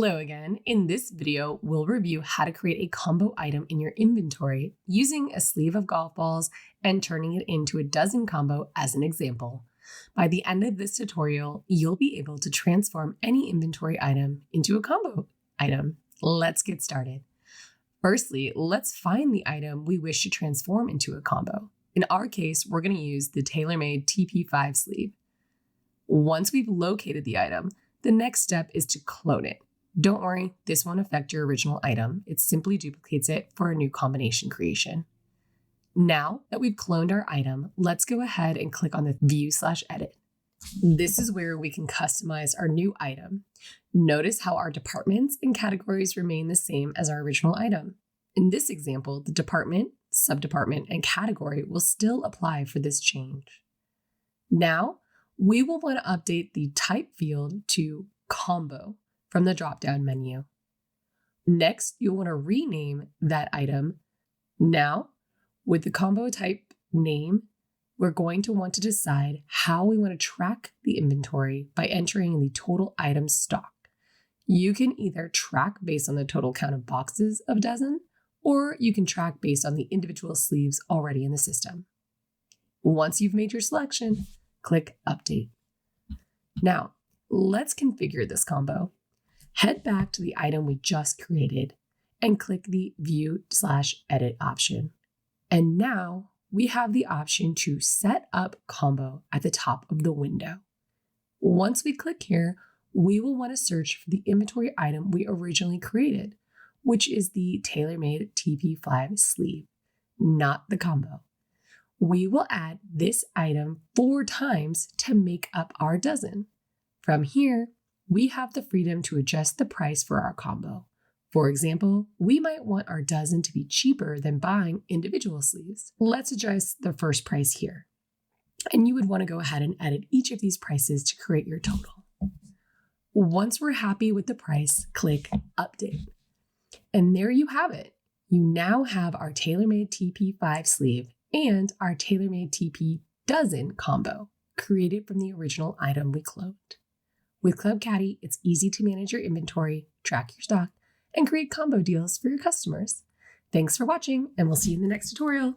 Hello again. In this video, we'll review how to create a combo item in your inventory using a sleeve of golf balls and turning it into a dozen combo as an example. By the end of this tutorial, you'll be able to transform any inventory item into a combo item. Let's get started. Firstly, let's find the item we wish to transform into a combo. In our case, we're going to use the TaylorMade TP5 sleeve. Once we've located the item, the next step is to clone it. Don't worry, this won't affect your original item. It simply duplicates it for a new combination creation. Now that we've cloned our item, let's go ahead and click on the View/Edit. This is where we can customize our new item. Notice how our departments and categories remain the same as our original item. In this example, the department, subdepartment, and category will still apply for this change. Now, we will want to update the type field to Combo from the drop-down menu. Next, you'll want to rename that item. Now, with the combo type name, we're going to want to decide how we want to track the inventory by entering the total item stock. You can either track based on the total count of boxes of dozen, or you can track based on the individual sleeves already in the system. Once you've made your selection, click Update. Now, let's configure this combo. Head back to the item we just created and click the View/Edit option. And now we have the option to set up combo at the top of the window. Once we click here, we will want to search for the inventory item we originally created, which is the TaylorMade TP5 sleeve, not the combo. We will add this item 4 times to make up our dozen. From here, we have the freedom to adjust the price for our combo. For example, we might want our dozen to be cheaper than buying individual sleeves. Let's adjust the first price here. And you would want to go ahead and edit each of these prices to create your total. Once we're happy with the price, click Update. And there you have it. You now have our TaylorMade TP5 sleeve and our TaylorMade TP dozen combo created from the original item we cloned. With Club Caddie, it's easy to manage your inventory, track your stock, and create combo deals for your customers. Thanks for watching, and we'll see you in the next tutorial.